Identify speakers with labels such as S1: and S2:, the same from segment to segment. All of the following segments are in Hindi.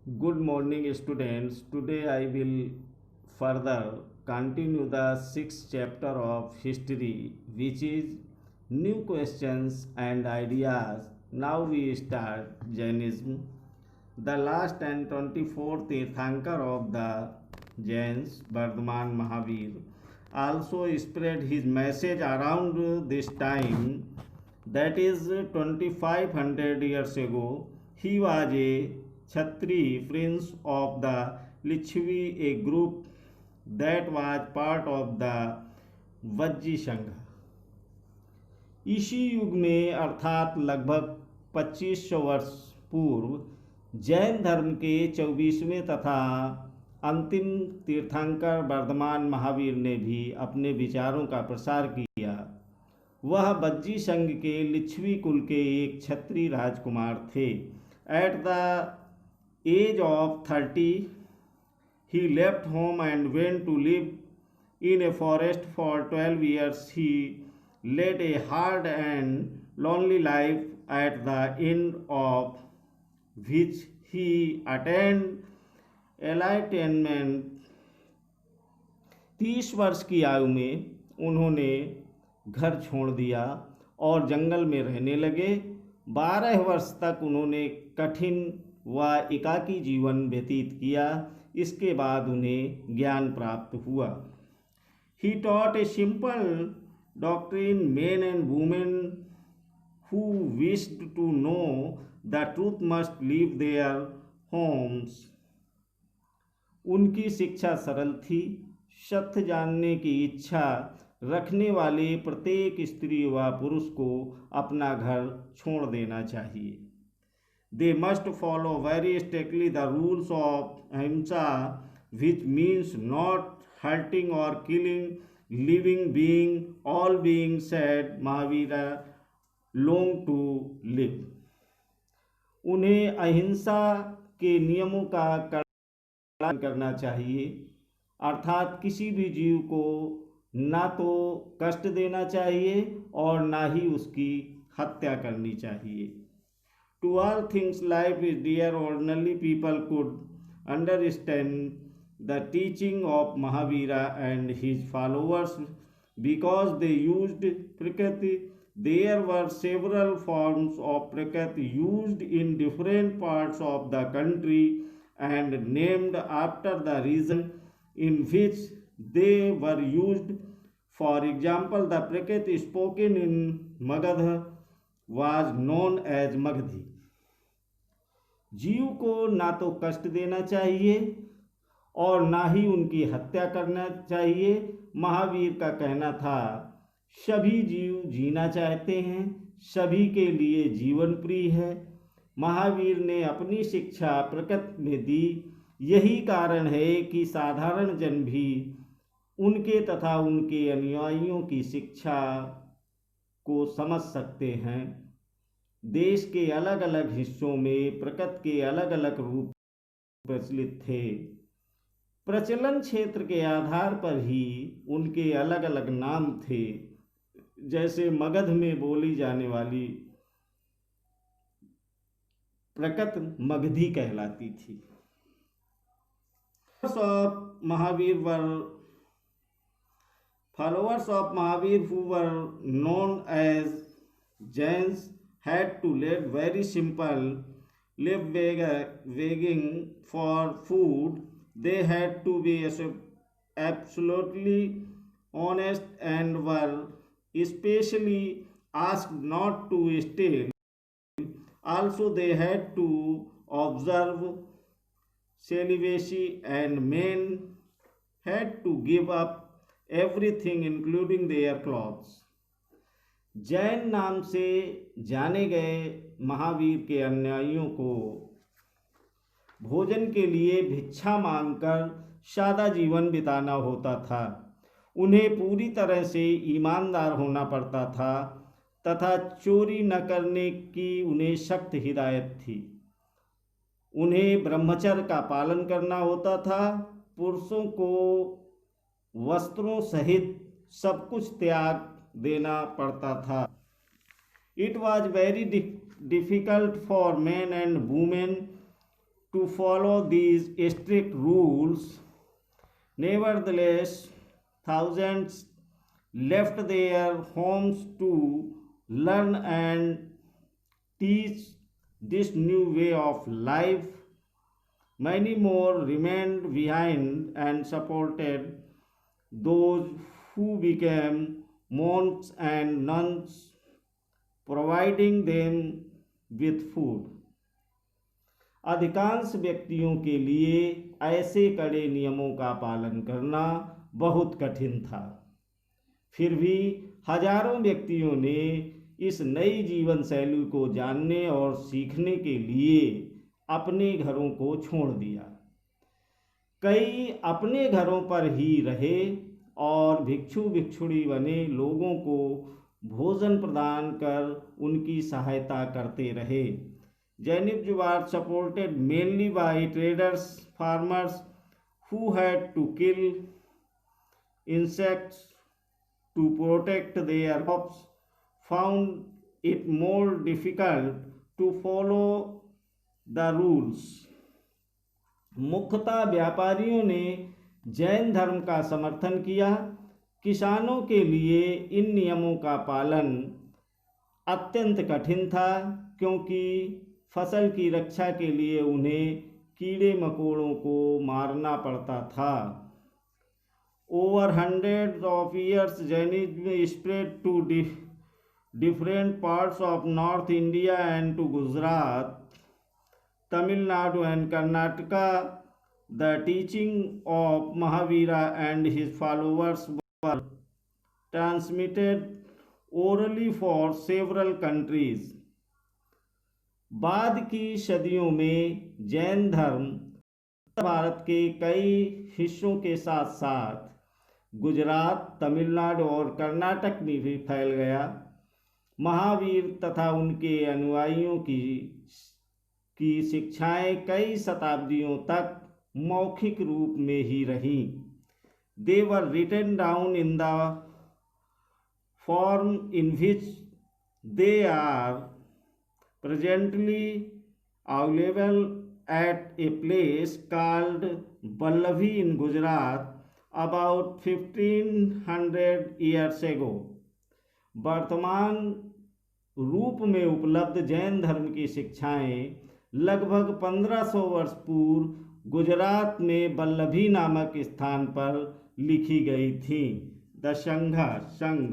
S1: Good morning, students. Today I will further continue the sixth chapter of history, which is new questions and ideas. Now we start Jainism. The last and 24th Tirthankar of the Jains, Vardhaman Mahavir, also spread his message around this time, that is 2500 years ago. He was a Kshatri prince of the Lichvi, a group that was part of the Vajji Sangha. इसी युग में अर्थात लगभग 2500 वर्ष पूर्व जैन धर्म के 24वें तथा अंतिम तीर्थंकर वर्धमान महावीर ने भी अपने विचारों का प्रसार किया। वह बज्जी संघ के लिच्छवी कुल के एक क्षत्रिय राजकुमार थे। At the age of 30 he left home and went to live in a forest for 12 years. He led a hard and lonely life, at the end of which he attained enlightenment. 30 वर्ष की आयु में उन्होंने घर छोड़ दिया और जंगल में रहने लगे। 12 वर्ष तक उन्होंने कठिन व एकाकी जीवन व्यतीत किया। इसके बाद उन्हें ज्ञान प्राप्त हुआ। He taught a simple doctrine. Men and women who wished to know the truth must leave their homes. उनकी शिक्षा सरल थी। सत्य जानने की इच्छा रखने वाले प्रत्येक स्त्री व पुरुष को अपना घर छोड़ देना चाहिए। They must follow very strictly the rules of ahimsa, which means not hurting or killing living being. All beings, said Mahavira, long to live. उन्हें अहिंसा के नियमों का पालन करना चाहिए, अर्थात किसी भी जीव को ना तो कष्ट देना चाहिए और ना ही उसकी हत्या करनी चाहिए। To all things life is dear. Ordinary people could understand the teaching of Mahavira and his followers because they used Prakriti. There were several forms of Prakriti used in different parts of the country and named after the region in which they were used. For example, the Prakriti spoken in Magadha was known as Magधी. जीव को ना तो कष्ट देना चाहिए और ना ही उनकी हत्या करना चाहिए। महावीर का कहना था, सभी जीव जीना चाहते हैं, सभी के लिए जीवन प्रिय है। महावीर ने अपनी शिक्षा प्रकृति में दी। यही कारण है कि साधारण जन भी उनके तथा उनके अनुयायियों की शिक्षा को समझ सकते हैं। देश के अलग अलग हिस्सों में प्रकृति के अलग अलग रूप प्रचलित थे। प्रचलन क्षेत्र के आधार पर ही उनके अलग अलग नाम थे। जैसे मगध में बोली जाने वाली प्रकृति मगधी कहलाती थी। Followers of Mahavir who were known as Jains had to live very simple, live begging for food. They had to be absolutely honest and were especially asked not to steal. Also, they had to observe celibacy, and men had to give up everything including their clothes. Jain नाम से जाने गए महावीर के अनुयायियों को भोजन के लिए भिक्षा मांगकर सादा जीवन बिताना होता था। उन्हें पूरी तरह से ईमानदार होना पड़ता था तथा चोरी न करने की उन्हें सख्त हिदायत थी। उन्हें ब्रह्मचर्य का पालन करना होता था। पुरुषों को वस्त्रों सहित सब कुछ त्याग देना पड़ता था। It was very difficult for men and women to follow these strict rules. Nevertheless, thousands left their homes to learn and teach this new way of life. Many more remained behind and supported those who became monks and nuns, providing them with food. अधिकांश व्यक्तियों के लिए ऐसे कड़े नियमों का पालन करना बहुत कठिन था। फिर भी हजारों व्यक्तियों ने इस नई जीवन शैली को जानने और सीखने के लिए अपने घरों को छोड़ दिया। कई अपने घरों पर ही रहे और भिक्षु भिक्षुणी बने लोगों को भोजन प्रदान कर उनकी सहायता करते रहे। Jainism was supported mainly by traders, farmers who had to kill insects to protect their crops, found it more difficult to follow the rules. मुख्यतः व्यापारियों ने जैन धर्म का समर्थन किया। किसानों के लिए इन नियमों का पालन अत्यंत कठिन था, क्योंकि फसल की रक्षा के लिए उन्हें कीड़े मकोड़ों को मारना पड़ता था। Over hundreds of years, Jainism spread to different parts of North India and to Gujarat, Tamil Nadu and Karnataka. The teaching of Mahavira and his followers were transmitted orally for several countries. बाद की सदियों में जैन धर्म भारत के कई हिस्सों के साथ साथ गुजरात, तमिलनाडु और कर्नाटक में भी फैल गया। महावीर तथा उनके अनुयायियों की शिक्षाएं कई शताब्दियों तक मौखिक रूप में ही रहीं। They were written down in the form in which they are presently available at a place called Vallabhi in Gujarat about 1500 years ago. वर्तमान रूप में उपलब्ध जैन धर्म की शिक्षाएं लगभग 1500 वर्ष पूर्व गुजरात में वल्लभी नामक स्थान पर लिखी गई थी। द संघ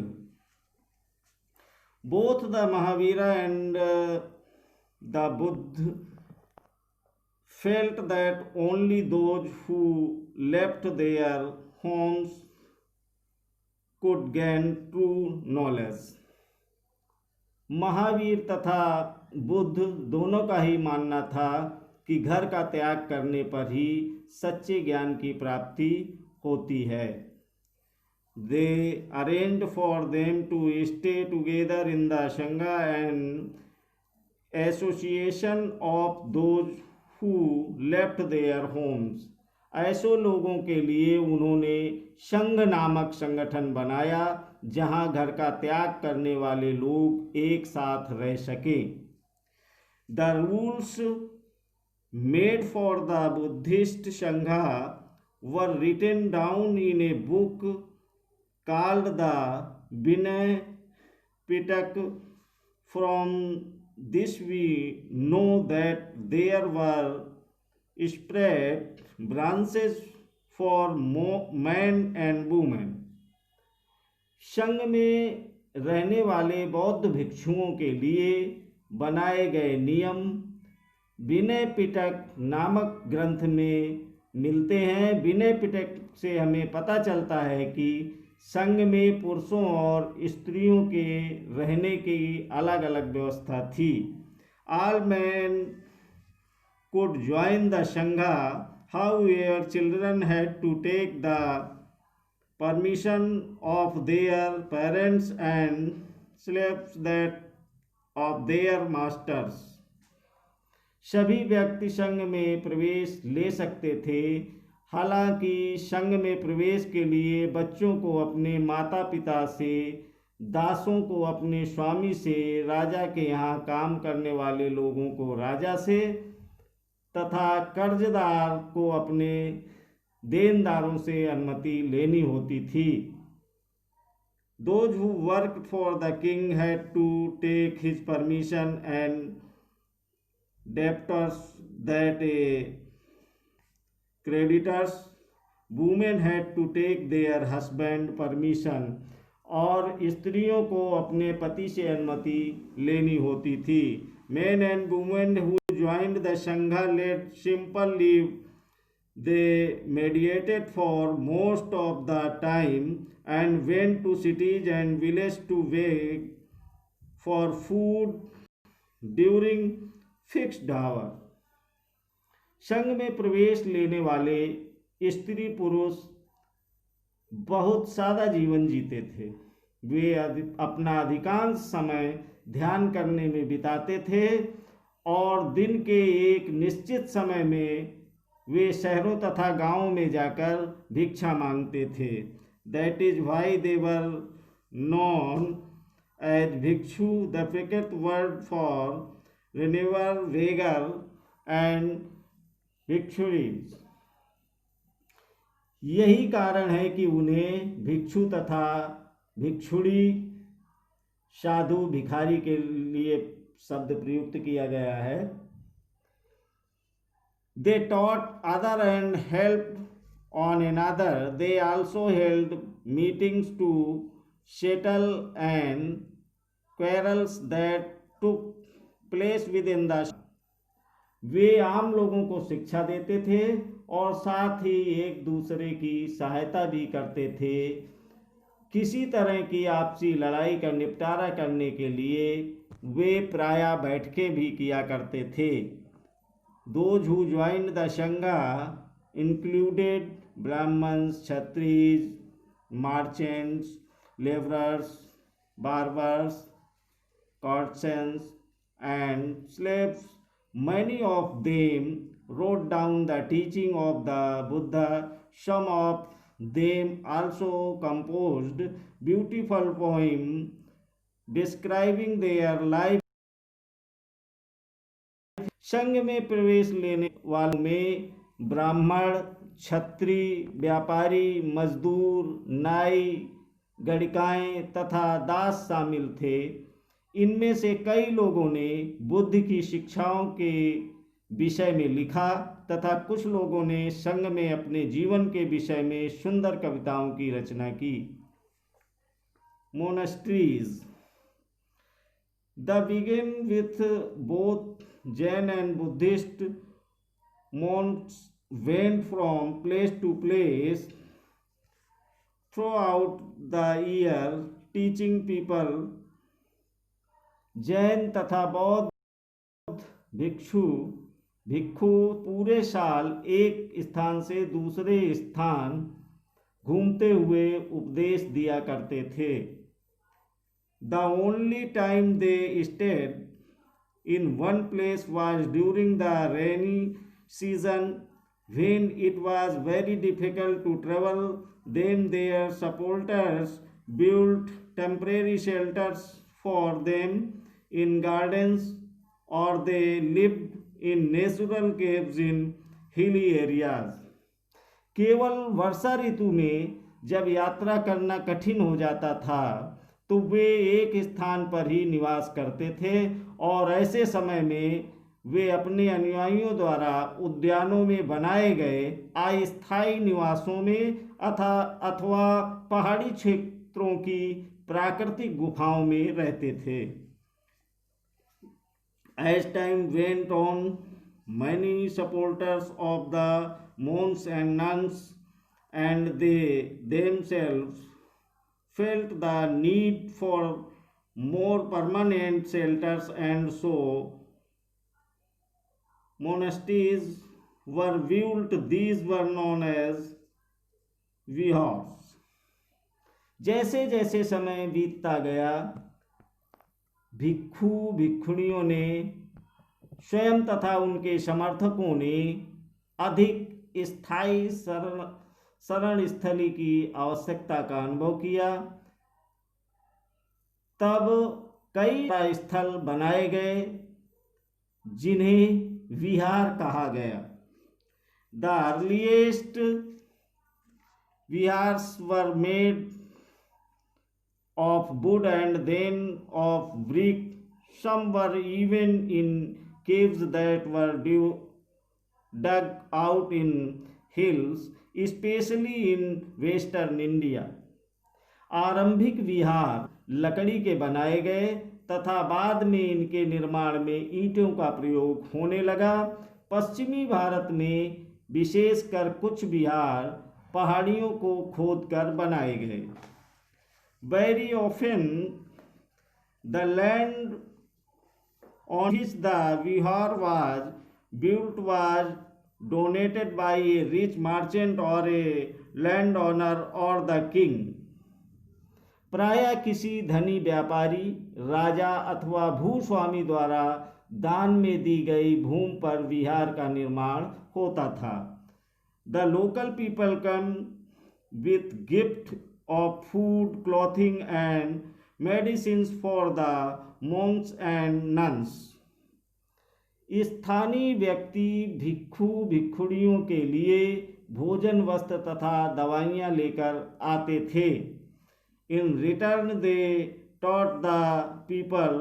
S1: both the Mahavira and the Buddha felt that only those who left their homes could gain true knowledge. Mahavir तथा बुद्ध दोनों का ही मानना था कि घर का त्याग करने पर ही सच्चे ज्ञान की प्राप्ति होती है। They arranged for them to stay together in the Sangha and association of those who left their homes. ऐसे लोगों के लिए उन्होंने संघ नामक संगठन बनाया, जहां घर का त्याग करने वाले लोग एक साथ रह सके। The rules made for the Buddhist Sangha were written down in a book called the Vinaya Pitaka. From this we know that there were spread branches for men and women. संघ में रहने वाले बौद्ध भिक्षुओं के लिए बनाए गए नियम विनय पिटक नामक ग्रंथ में मिलते हैं। विनय पिटक से हमें पता चलता है कि संघ में पुरुषों और स्त्रियों के रहने की अलग अलग व्यवस्था थी। All men could join the Sangha, however children had to take the permission of their parents and slaves that of their masters. सभी व्यक्ति संघ में प्रवेश ले सकते थे। हालांकि संघ में प्रवेश के लिए बच्चों को अपने माता पिता से, दासों को अपने स्वामी से, राजा के यहाँ काम करने वाले लोगों को राजा से तथा कर्जदार को अपने देनदारों से अनुमति लेनी होती थी। Those who worked for the king had to take his permission, and debtors, that creditors, women had to take their husband permission, और स्त्रियों को अपने पति से अनुमति लेनी होती थी। Men and women who joined the Sangha led simple life. They meditated for most of the time and went to cities and villages to beg for food during fixed hour. संघ में प्रवेश लेने वाले स्त्री पुरुष बहुत सादा जीवन जीते थे। वे अपना अधिकांश समय ध्यान करने में बिताते थे और दिन के एक निश्चित समय में वे शहरों तथा गांवों में जाकर भिक्षा मांगते थे। That is why they were known as bhikshu, the Prakrit word for renewer, beggar and भिक्षुरीज। यही कारण है कि उन्हें भिक्षु तथा भिक्षुड़ी, साधु, भिखारी के लिए शब्द प्रयुक्त किया गया है। They taught other and helped on another. They also held meetings to settle and quarrels that took place within the. वे आम लोगों को शिक्षा देते थे और साथ ही एक दूसरे की सहायता भी करते थे। किसी तरह की आपसी लड़ाई का निपटारा करने के लिए वे प्रायः बैठकें भी किया करते थे। Those who joined the Sangha included Brahmins, Kshatriyas, merchants, laborers, barbers, courtesans, and slaves. Many of them wrote down the teaching of the Buddha. Some of them also composed beautiful poems describing their life. संघ में प्रवेश लेने वालों में ब्राह्मण, क्षत्रिय, व्यापारी, मजदूर, नाई, गणिकाएं तथा दास शामिल थे। इनमें से कई लोगों ने बुद्ध की शिक्षाओं के विषय में लिखा तथा कुछ लोगों ने संघ में अपने जीवन के विषय में सुंदर कविताओं की रचना की। Monasteries. The begin with both Jain and Buddhist monks went from place to place throughout the year teaching people. Jain तथा बौद्ध भिक्षु पूरे साल एक स्थान से दूसरे स्थान घूमते हुए उपदेश दिया करते थे। The only time they stayed in one place was during the rainy season, when it was very difficult to travel. Then their supporters built temporary shelters for them in gardens, or they lived in natural caves in hilly areas. केवल वर्षा ऋतु में जब यात्रा करना कठिन हो जाता था तो वे एक स्थान पर ही निवास करते थे और ऐसे समय में वे अपने अनुयायियों द्वारा उद्यानों में बनाए गए अस्थायी निवासों में अथवा पहाड़ी क्षेत्रों की प्राकृतिक गुफाओं में रहते थे। As time went on, many supporters of the monks and nuns and they themselves felt the need for more permanent shelters, and so monasteries were built. These were known as vihars. जैसे जैसे समय बीतता गया, भिक्षु भिक्षुणियों ने स्वयं तथा उनके समर्थकों ने अधिक स्थायी शरण स्थली की आवश्यकता का अनुभव किया। तब कई स्थल बनाए गए जिन्हें विहार कहा गया। The earliest vihars were made of wood and then of brick. Some were even in caves that were dug out in hills, especially in western India. आरंभिक विहार लकड़ी के बनाए गए तथा बाद में इनके निर्माण में ईंटों का प्रयोग होने लगा। पश्चिमी भारत में विशेषकर कुछ विहार पहाड़ियों को खोदकर बनाए गए। Very often the land on which the vihar was built was donated by a rich merchant or a landowner or the king. प्रायः किसी धनी व्यापारी, राजा अथवा भूस्वामी द्वारा दान में दी गई भूमि पर विहार का निर्माण होता था। The local people come with gift of food, clothing and medicines for the monks and nuns. स्थानीय व्यक्ति भिक्षु भिक्षुणियों के लिए भोजन, वस्त्र तथा दवाइयाँ लेकर आते थे। In return they taught the people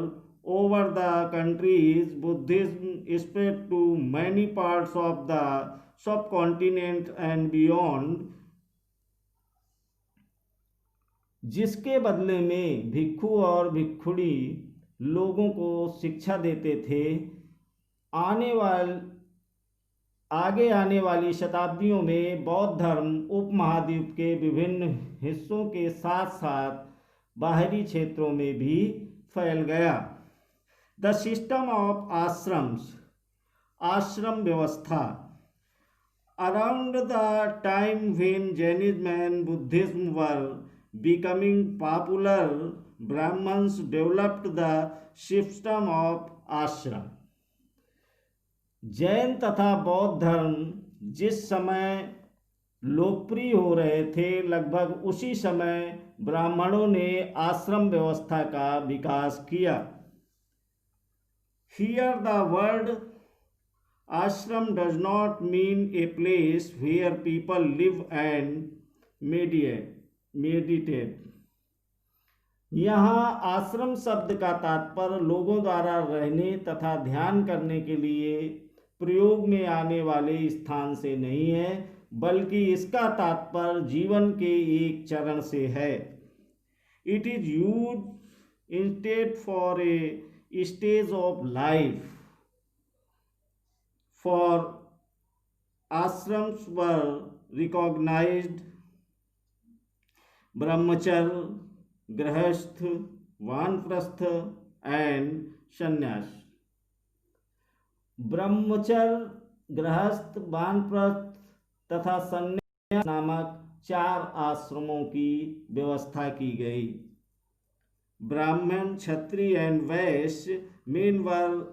S1: over the countries. Buddhism spread to many parts of the subcontinent and beyond. जिसके बदले में भिक्षु और भिक्षुणी लोगों को शिक्षा देते थे। आगे आने वाली शताब्दियों में बौद्ध धर्म उपमहाद्वीप के विभिन्न हिस्सों के साथ साथ बाहरी क्षेत्रों में भी फैल गया। द सिस्टम ऑफ आश्रम्स, आश्रम व्यवस्था। Around the time when Jainism and Buddhism were becoming popular, Brahmins developed the system of ashram. Jain तथा बौद्ध धर्म जिस समय लोकप्रिय हो रहे थे, लगभग उसी समय ब्राह्मणों ने आश्रम व्यवस्था का विकास किया। Here the word ashram does not mean a place where people live and meditate. यहाँ आश्रम शब्द का तात्पर्य लोगों द्वारा रहने तथा ध्यान करने के लिए प्रयोग में आने वाले स्थान से नहीं है, बल्कि इसका तात्पर्य जीवन के एक चरण से है। It is used instead for a stage of life. For ashrams were recognized brahmacharya, grahastha, vanprastha and sannyas. ब्रह्मचर्य, गृहस्थ, वानप्रस्थ तथा संन्यास नामक 4 आश्रमों की व्यवस्था की गई। Brahman, Kshatriya and Vaishya men were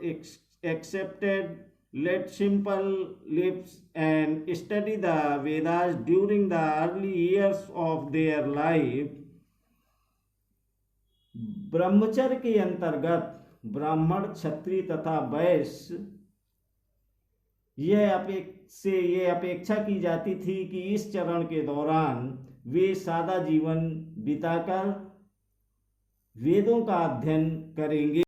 S1: accepted, led simple lives and study the Vedas during the early years of their life. ब्रह्मचर्य के अंतर्गत ब्राह्मण, क्षत्रिय तथा वैश्य यह अपेक्षा की जाती थी कि इस चरण के दौरान वे सादा जीवन बिताकर वेदों का अध्ययन करेंगे।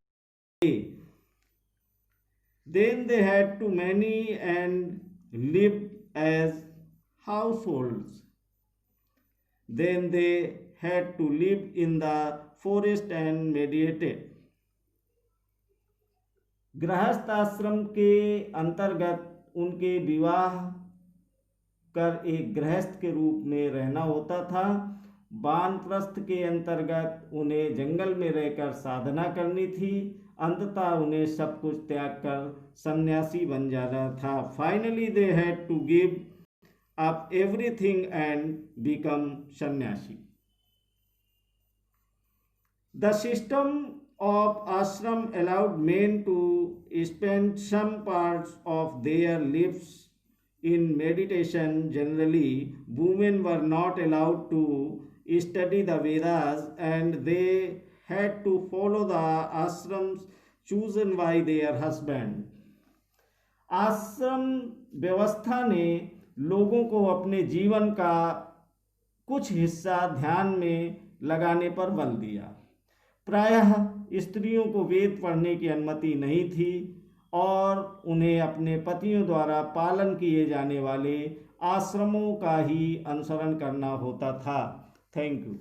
S1: Then they had to marry and live as households. Then they had to live in the forest and meditate. गृहस्थ आश्रम के अंतर्गत उनके विवाह कर एक गृहस्थ के रूप में रहना होता था। वानप्रस्थ के अंतर्गत उन्हें जंगल में रहकर साधना करनी थी। अंततः उन्हें सब कुछ त्याग कर सन्यासी बन जाना था। Finally they had to give up everything and become सन्यासी। द सिस्टम of ashram allowed men to spend some parts of their lives in meditation. Generally, women were not allowed to study the Vedas and they had to follow the ashrams chosen by their husband. आश्रम व्यवस्था ने लोगों को अपने जीवन का कुछ हिस्सा ध्यान में लगाने पर बल दिया। प्रायः स्त्रियों को वेद पढ़ने की अनुमति नहीं थी और उन्हें अपने पतियों द्वारा पालन किए जाने वाले आश्रमों का ही अनुसरण करना होता था। Thank you.